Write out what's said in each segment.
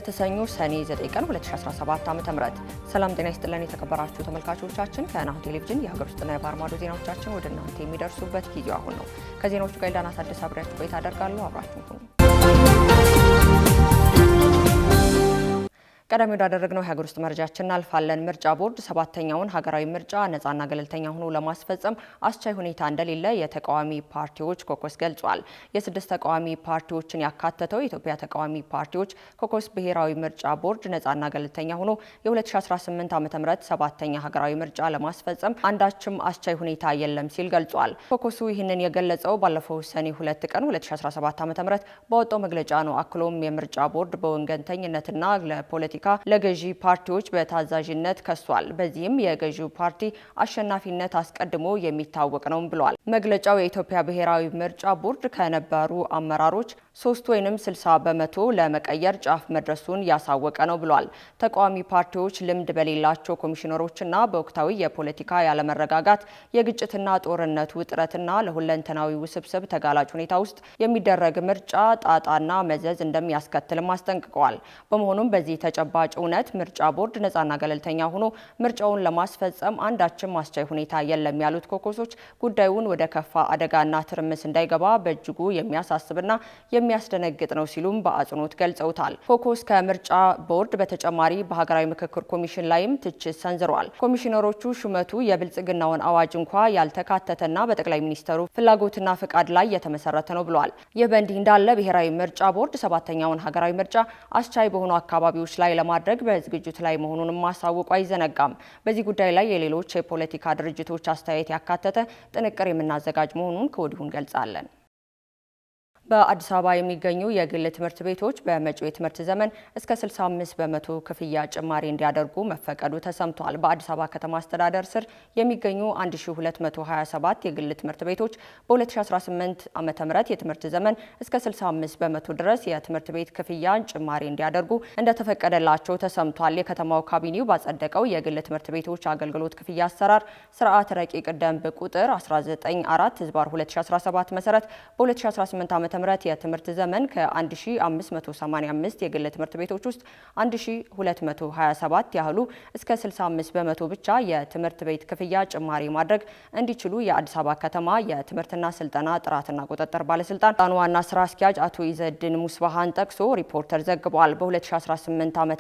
የለተሰኙ ሰኔ 9 ቀን 2017 ዓ.ም ሰላም ጤና ይስጥልን የተከበራችሁ ተመልካቾቻችን ከናሁ ቴሌቪዥን የሀገር ውስጥና የባህር ማዶ ዜናዎቻችን ወደ እናንተ የሚደርሱበት ጊዜው አሁን ነው። ከዜናዎቹ ጋር ዳና ታደሰ አብሬያችሁ ቆይታ አደርጋለሁ። አብራችሁን ሁኑ። ቀደም ወዳደረግነው የሀገር ውስጥ መረጃችን እናልፋለን። ምርጫ ቦርድ ሰባተኛውን ሀገራዊ ምርጫ ነፃና ገለልተኛ ሆኖ ለማስፈጸም አስቻይ ሁኔታ እንደሌለ የተቃዋሚ ፓርቲዎች ኮከስ ገልጿል። የስድስት ተቃዋሚ ፓርቲዎችን ያካተተው የኢትዮጵያ ተቃዋሚ ፓርቲዎች ኮከስ ብሔራዊ ምርጫ ቦርድ ነፃና ገለልተኛ ሆኖ የ2018 ዓ.ም ሰባተኛ ሀገራዊ ምርጫ ለማስፈጸም አንዳችም አስቻይ ሁኔታ የለም ሲል ገልጿል። ኮከሱ ይህንን የገለጸው ባለፈው ሰኔ 2 ቀን 2017 ዓ.ም በወጣው መግለጫ ነው። አክሎም የምርጫ ቦርድ በወገንተኝነትና ለፖለቲካ ለገዢ ፓርቲዎች በታዛዥነት ከሷል። በዚህም የገዢው ፓርቲ አሸናፊነት አስቀድሞ የሚታወቅ ነው ብሏል። መግለጫው የኢትዮጵያ ብሔራዊ ምርጫ ቦርድ ከነበሩ አመራሮች 3 ወይንም 60 በመቶ ለመቀየር ጫፍ መድረሱን ያሳወቀ ነው ብሏል። ተቃዋሚ ፓርቲዎች ልምድ በሌላቸው ኮሚሽነሮችና በወቅታዊ የፖለቲካ ያለመረጋጋት የግጭትና ጦርነት ውጥረትና ለሁለንተናዊ ውስብስብ ተጋላጭ ሁኔታ ውስጥ የሚደረግ ምርጫ ጣጣና መዘዝ እንደሚያስከትልም አስጠንቅቀዋል። በመሆኑም በዚህ ተጨባጭ እውነት ምርጫ ቦርድ ነፃና ገለልተኛ ሆኖ ምርጫውን ለማስፈጸም አንዳችም አስቻይ ሁኔታ የለም ያሉት ኮከሶች ጉዳዩን ወደ ከፋ አደጋና ትርምስ እንዳይገባ በእጅጉ የሚያሳስብና የሚያስደነግጥ ነው ሲሉም በአጽንኦት ገልጸውታል። ኮከስ ከምርጫ ቦርድ በተጨማሪ በሀገራዊ ምክክር ኮሚሽን ላይም ትችት ሰንዝረዋል። ኮሚሽነሮቹ ሹመቱ የብልጽግናውን አዋጅ እንኳ ያልተካተተና በጠቅላይ ሚኒስትሩ ፍላጎትና ፍቃድ ላይ የተመሰረተ ነው ብለዋል። ይህ በእንዲህ እንዳለ ብሔራዊ ምርጫ ቦርድ ሰባተኛውን ሀገራዊ ምርጫ አስቻይ በሆኑ አካባቢዎች ላይ ለማድረግ በዝግጅት ላይ መሆኑንም ማሳወቁ አይዘነጋም። በዚህ ጉዳይ ላይ የሌሎች የፖለቲካ ድርጅቶች አስተያየት ያካተተ ጥንቅር የምናዘጋጅ መሆኑን ከወዲሁ እንገልጻለን። በአዲስ አበባ የሚገኙ የግል ትምህርት ቤቶች በመጪው የትምህርት ዘመን እስከ 65 በመቶ ክፍያ ጭማሪ እንዲያደርጉ መፈቀዱ ተሰምቷል። በአዲስ አበባ ከተማ አስተዳደር ስር የሚገኙ 1227 የግል ትምህርት ቤቶች በ2018 ዓ.ም የትምህርት ዘመን እስከ 65 በመቶ ድረስ የትምህርት ቤት ክፍያን ጭማሪ እንዲያደርጉ እንደተፈቀደላቸው ተሰምቷል። የከተማው ካቢኔው ባጸደቀው የግል ትምህርት ቤቶች አገልግሎት ክፍያ አሰራር ስርዓት ረቂቅ ደንብ ቁጥር 194/2017 መሰረት በ2018 ዓ.ም የትምህርት ዘመን ከ1585 የግል ትምህርት ቤቶች ውስጥ 1227 ያህሉ እስከ 65 በመቶ ብቻ የትምህርት ቤት ክፍያ ጭማሪ ማድረግ እንዲችሉ የአዲስ አበባ ከተማ የትምህርትና ስልጠና ጥራትና ቁጥጥር ባለስልጣን ዋና ስራ አስኪያጅ አቶ ኢዘዲን ሙስባሃን ጠቅሶ ሪፖርተር ዘግቧል። በ2018 ዓ.ም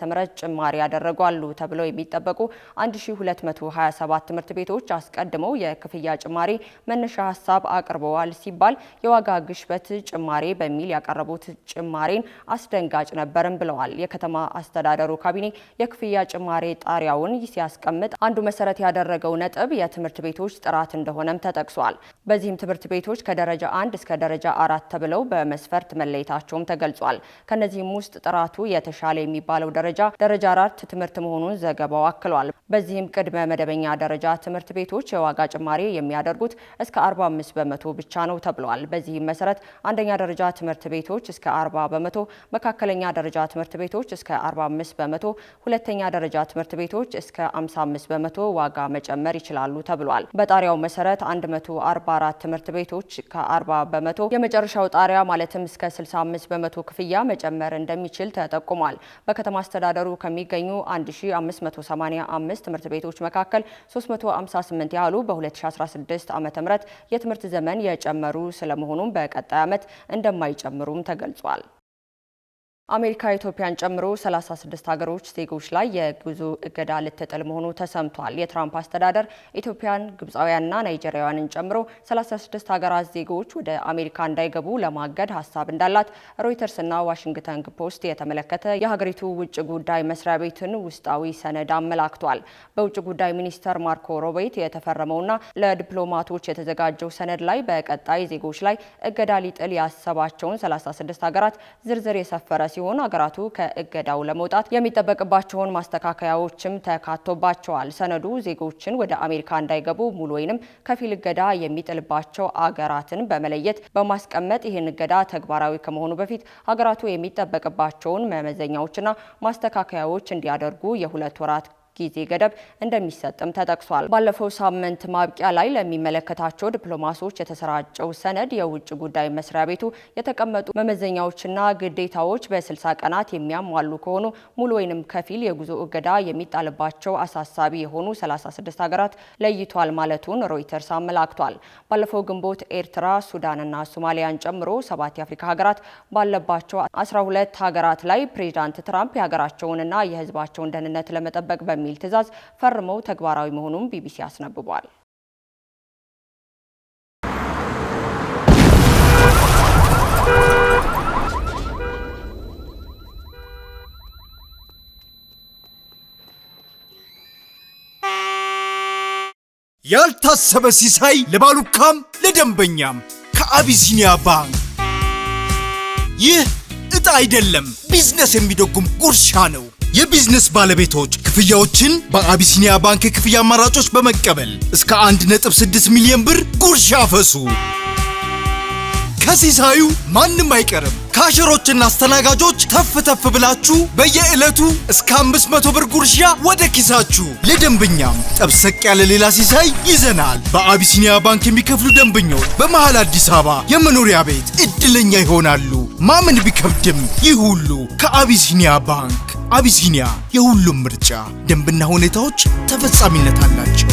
ጭማሪ ያደረጓሉ ተብለው የሚጠበቁ 1227 ትምህርት ቤቶች አስቀድመው የክፍያ ጭማሪ መነሻ ሀሳብ አቅርበዋል ሲባል የዋጋ ግሽበት ጭማሪ በሚል ያቀረቡት ጭማሪን አስደንጋጭ ነበርም ብለዋል። የከተማ አስተዳደሩ ካቢኔ የክፍያ ጭማሪ ጣሪያውን ሲያስቀምጥ አንዱ መሰረት ያደረገው ነጥብ የትምህርት ቤቶች ጥራት እንደሆነም ተጠቅሷል። በዚህም ትምህርት ቤቶች ከደረጃ 1 እስከ ደረጃ 4 ተብለው በመስፈርት መለየታቸውም ተገልጿል። ከነዚህም ውስጥ ጥራቱ የተሻለ የሚባለው ደረጃ 4 ትምህርት መሆኑን ዘገባው አክሏል። በዚህም ቅድመ መደበኛ ደረጃ ትምህርት ቤቶች የዋጋ ጭማሪ የሚያደርጉት እስከ 45 በመቶ ብቻ ነው ተብሏል። በዚህም መሰረት አንደኛ ደረጃ ትምህርት ቤቶች እስከ 40 በመቶ፣ መካከለኛ ደረጃ ትምህርት ቤቶች እስከ 45 በመቶ፣ ሁለተኛ ደረጃ ትምህርት ቤቶች እስከ 55 በመቶ ዋጋ መጨመር ይችላሉ ተብሏል። በጣሪያው መሰረት 144 ትምህርት ቤቶች ከ40 በመቶ የመጨረሻው ጣሪያ ማለትም እስከ 65 በመቶ ክፍያ መጨመር እንደሚችል ተጠቁሟል። በከተማ አስተዳደሩ ከሚገኙ 1585 ትምህርት ቤቶች መካከል 358 ያህሉ በ2016 ዓ.ም የትምህርት ዘመን የጨመሩ ስለመሆኑም በቀጣይ ዓመት እንደማይጨምሩም ተገልጿል። አሜሪካ ኢትዮጵያን ጨምሮ 36 ሀገሮች ዜጎች ላይ የጉዞ እገዳ ልትጥል መሆኑ ተሰምቷል። የትራምፕ አስተዳደር ኢትዮጵያን፣ ግብፃውያንና ናይጄሪያውያንን ጨምሮ 36 ሀገራት ዜጎች ወደ አሜሪካ እንዳይገቡ ለማገድ ሀሳብ እንዳላት ሮይተርስና ዋሽንግተን ፖስት የተመለከተ የሀገሪቱ ውጭ ጉዳይ መስሪያ ቤትን ውስጣዊ ሰነድ አመላክቷል። በውጭ ጉዳይ ሚኒስተር ማርኮ ሮቤት የተፈረመውና ለዲፕሎማቶች የተዘጋጀው ሰነድ ላይ በቀጣይ ዜጎች ላይ እገዳ ሊጥል ያሰባቸውን 36 ሀገራት ዝርዝር የሰፈረ ሲሆን ሀገራቱ ከእገዳው ለመውጣት የሚጠበቅባቸውን ማስተካከያዎችም ተካቶባቸዋል። ሰነዱ ዜጎችን ወደ አሜሪካ እንዳይገቡ ሙሉ ወይንም ከፊል እገዳ የሚጥልባቸው አገራትን በመለየት በማስቀመጥ ይህን እገዳ ተግባራዊ ከመሆኑ በፊት ሀገራቱ የሚጠበቅባቸውን መመዘኛዎችና ማስተካከያዎች እንዲያደርጉ የ2 ወራት ጊዜ ገደብ እንደሚሰጥም ተጠቅሷል። ባለፈው ሳምንት ማብቂያ ላይ ለሚመለከታቸው ዲፕሎማቶች የተሰራጨው ሰነድ የውጭ ጉዳይ መስሪያ ቤቱ የተቀመጡ መመዘኛዎችና ግዴታዎች በ60 ቀናት የሚያሟሉ ከሆኑ ሙሉ ወይንም ከፊል የጉዞ እገዳ የሚጣልባቸው አሳሳቢ የሆኑ 36 ሀገራት ለይቷል ማለቱን ሮይተርስ አመላክቷል። ባለፈው ግንቦት ኤርትራ፣ ሱዳንና ሶማሊያን ጨምሮ 7 የአፍሪካ ሀገራት ባለባቸው 12 ሀገራት ላይ ፕሬዚዳንት ትራምፕ የሀገራቸውንና የሕዝባቸውን ደህንነት ለመጠበቅ በሚል ትዕዛዝ ፈርመው ተግባራዊ መሆኑን ቢቢሲ አስነብቧል። ያልታሰበ ሲሳይ ለባሉካም ለደንበኛም ከአቢሲኒያ ባንክ። ይህ እጣ አይደለም፣ ቢዝነስ የሚደጉም ጉርሻ ነው። የቢዝነስ ባለቤቶች ክፍያዎችን በአቢሲኒያ ባንክ የክፍያ አማራጮች በመቀበል እስከ 1.6 ሚሊዮን ብር ጉርሻ ፈሱ። ከሲሳዩ ማንም አይቀርም። ካሸሮችና አስተናጋጆች ተፍ ተፍ ብላችሁ በየዕለቱ እስከ 500 ብር ጉርሻ ወደ ኪሳችሁ። ለደንበኛም ጠብሰቅ ያለ ሌላ ሲሳይ ይዘናል። በአቢሲኒያ ባንክ የሚከፍሉ ደንበኞች በመሃል አዲስ አበባ የመኖሪያ ቤት እድለኛ ይሆናሉ። ማመን ቢከብድም ይህ ሁሉ ከአቢሲኒያ ባንክ። አቢሲኒያ የሁሉም ምርጫ። ደንብና ሁኔታዎች ተፈጻሚነት አላቸው።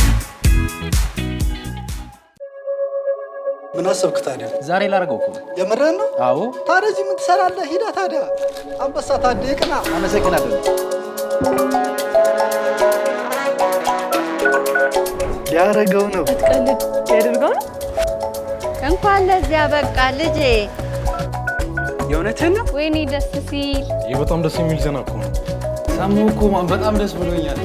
ምን አሰብክ ታዲያ? ዛሬ ላደርገው እኮ የምርህን ነው? አዎ። ታዲያ እዚህ ምን ትሰራለህ? ሂዳ ታዲያ አንበሳ ታዲያ ይቅና። አመሰግናለሁ። ያረገው ነው። አትቀልድ። ያደርገው ነው። እንኳን ለዚያ በቃ ልጄ። የእውነትህን ነው? ወይኔ ደስ ሲል። ይህ በጣም ደስ የሚል ዜና እኮ ነው። ሰማሁ እኮ በጣም ደስ ብሎኛል።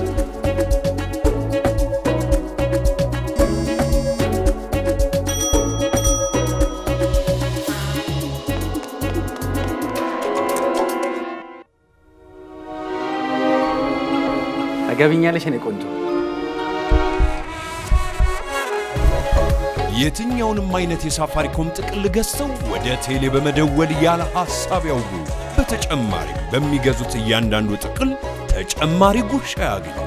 ታገቢኛለሽ እኔ ቆንጆ? የትኛውንም አይነት የሳፋሪኮም ጥቅል ገዝተው ወደ ቴሌ በመደወል ያለ ሐሳብ ያውሩ። በተጨማሪም በሚገዙት እያንዳንዱ ጥቅል ተጨማሪ ጉርሻ ያገኙ።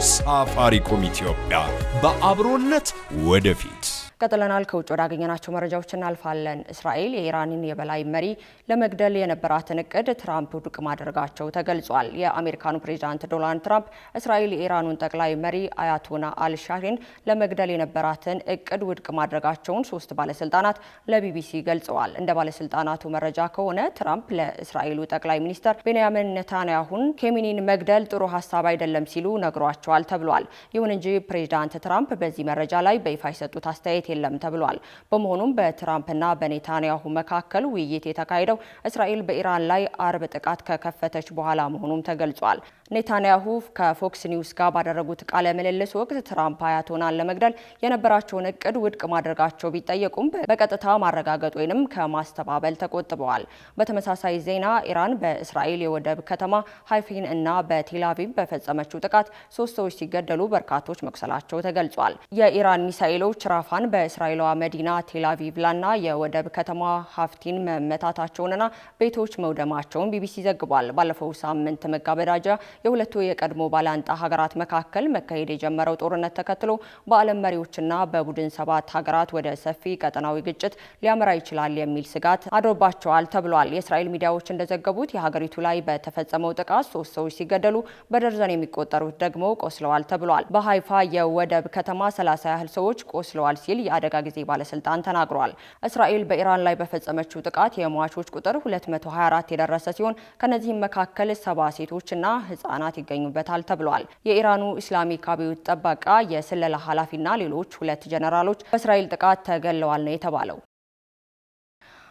ሳፋሪኮም ኢትዮጵያ፣ በአብሮነት ወደፊት። ቀጥለናል። ከውጭ ወዳገኘናቸው መረጃዎች እናልፋለን። እስራኤል የኢራንን የበላይ መሪ ለመግደል የነበራትን እቅድ ትራምፕ ውድቅ ማድረጋቸው ተገልጿል። የአሜሪካኑ ፕሬዚዳንት ዶናልድ ትራምፕ እስራኤል የኢራኑን ጠቅላይ መሪ አያቶላ አልሻሪን ለመግደል የነበራትን እቅድ ውድቅ ማድረጋቸውን 3 ባለስልጣናት ለቢቢሲ ገልጸዋል። እንደ ባለስልጣናቱ መረጃ ከሆነ ትራምፕ ለእስራኤሉ ጠቅላይ ሚኒስትር ቤንያሚን ኔታንያሁን ኬሚኒን መግደል ጥሩ ሀሳብ አይደለም ሲሉ ነግሯቸዋል ተብሏል። ይሁን እንጂ ፕሬዚዳንት ትራምፕ በዚህ መረጃ ላይ በይፋ የሰጡት አስተያየት የለም ተብሏል። በመሆኑም በትራምፕና በኔታንያሁ መካከል ውይይት የተካሄደው እስራኤል በኢራን ላይ አርብ ጥቃት ከከፈተች በኋላ መሆኑም ተገልጿል። ኔታንያሁ ከፎክስ ኒውስ ጋር ባደረጉት ቃለ ምልልስ ወቅት ትራምፕ አያቶላን ለመግደል የነበራቸውን እቅድ ውድቅ ማድረጋቸው ቢጠየቁም በቀጥታ ማረጋገጥ ወይንም ከማስተባበል ተቆጥበዋል። በተመሳሳይ ዜና ኢራን በእስራኤል የወደብ ከተማ ሃይፋን እና በቴል አቪቭ በፈጸመችው ጥቃት 3 ሰዎች ሲገደሉ በርካቶች መቁሰላቸው ተገልጿል። የኢራን ሚሳኤሎች ራፋን በእስራኤሏ መዲና ቴል አቪቭ ላና የወደብ ከተማ ሃይፋን መመታታቸውንና ቤቶች መውደማቸውን ቢቢሲ ዘግቧል። ባለፈው ሳምንት መጋበዳጃ የሁለቱ የቀድሞ ባላንጣ ሀገራት መካከል መካሄድ የጀመረው ጦርነት ተከትሎ በዓለም መሪዎችና በቡድን 7 ሀገራት ወደ ሰፊ ቀጠናዊ ግጭት ሊያመራ ይችላል የሚል ስጋት አድሮባቸዋል ተብሏል። የእስራኤል ሚዲያዎች እንደዘገቡት የሀገሪቱ ላይ በተፈጸመው ጥቃት 3 ሰዎች ሲገደሉ በደርዘን የሚቆጠሩት ደግሞ ቆስለዋል ተብሏል። በሃይፋ የወደብ ከተማ 30 ያህል ሰዎች ቆስለዋል ሲል የአደጋ ጊዜ ባለስልጣን ተናግሯል። እስራኤል በኢራን ላይ በፈጸመችው ጥቃት የሟቾች ቁጥር 224 የደረሰ ሲሆን ከነዚህም መካከል 70 ሴቶችና ህጻናት ይገኙበታል ተብሏል። የኢራኑ ኢስላሚክ አብዮት ጠበቃ የስለላ ኃላፊና ሌሎች 2 ጀነራሎች በእስራኤል ጥቃት ተገለዋል ነው የተባለው።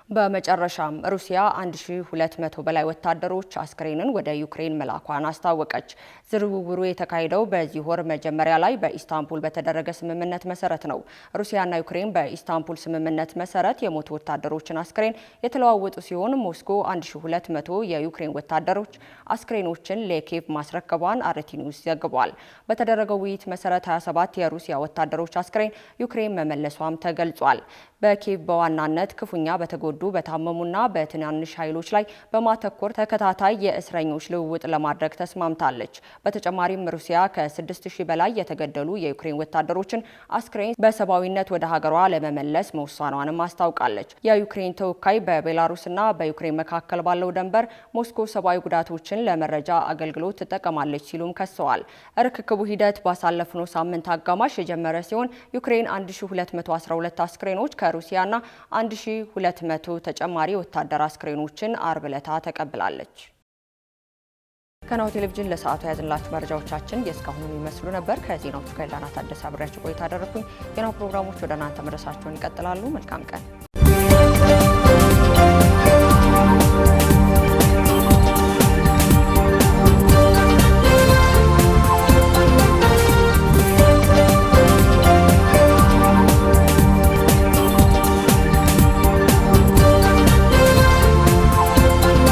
በመጨረሻም ሩሲያ 1200 በላይ ወታደሮች አስክሬንን ወደ ዩክሬን መላኳን አስታወቀች። ዝውውሩ የተካሄደው በዚህ ወር መጀመሪያ ላይ በኢስታንቡል በተደረገ ስምምነት መሰረት ነው። ሩሲያና ዩክሬን በኢስታንቡል ስምምነት መሰረት የሞቱ ወታደሮችን አስክሬን የተለዋወጡ ሲሆን ሞስኮ 1200 የዩክሬን ወታደሮች አስክሬኖችን ለኪየቭ ማስረከቧን አርቲ ኒውስ ዘግቧል። በተደረገው ውይይት መሰረት 27 የሩሲያ ወታደሮች አስክሬን ዩክሬን መመለሷም ተገልጿል። በኪየቭ በዋናነት ክፉኛ በተጎዱ በታመሙና በትናንሽ ኃይሎች ላይ በማተኮር ተከታታይ የእስረኞች ልውውጥ ለማድረግ ተስማምታለች። በተጨማሪም ሩሲያ ከ6000 በላይ የተገደሉ የዩክሬን ወታደሮችን አስክሬን በሰብአዊነት ወደ ሀገሯ ለመመለስ መወሰኗንም አስታውቃለች። የዩክሬን ተወካይ በቤላሩስና በዩክሬን መካከል ባለው ድንበር ሞስኮ ሰብአዊ ጉዳቶችን ለመረጃ አገልግሎት ትጠቀማለች ሲሉም ከሰዋል። ርክክቡ ሂደት ባሳለፍነው ሳምንት አጋማሽ የጀመረ ሲሆን ዩክሬን 1212 አስክሬኖች ከሩሲያና 1200 ተጨማሪ ወታደር አስክሬኖችን አርብ ዕለት ተቀብላለች። ከናሁ ቴሌቪዥን ለሰዓቱ ያዝንላችሁ መረጃዎቻችን የእስካሁኑ ይመስሉ ነበር። ከዜናዎቹ ጋር ላና ታደሰ አብሬያችሁ ቆይታ አደረኩኝ። የናሁ ፕሮግራሞች ወደ እናንተ መድረሳቸውን ይቀጥላሉ። መልካም ቀን።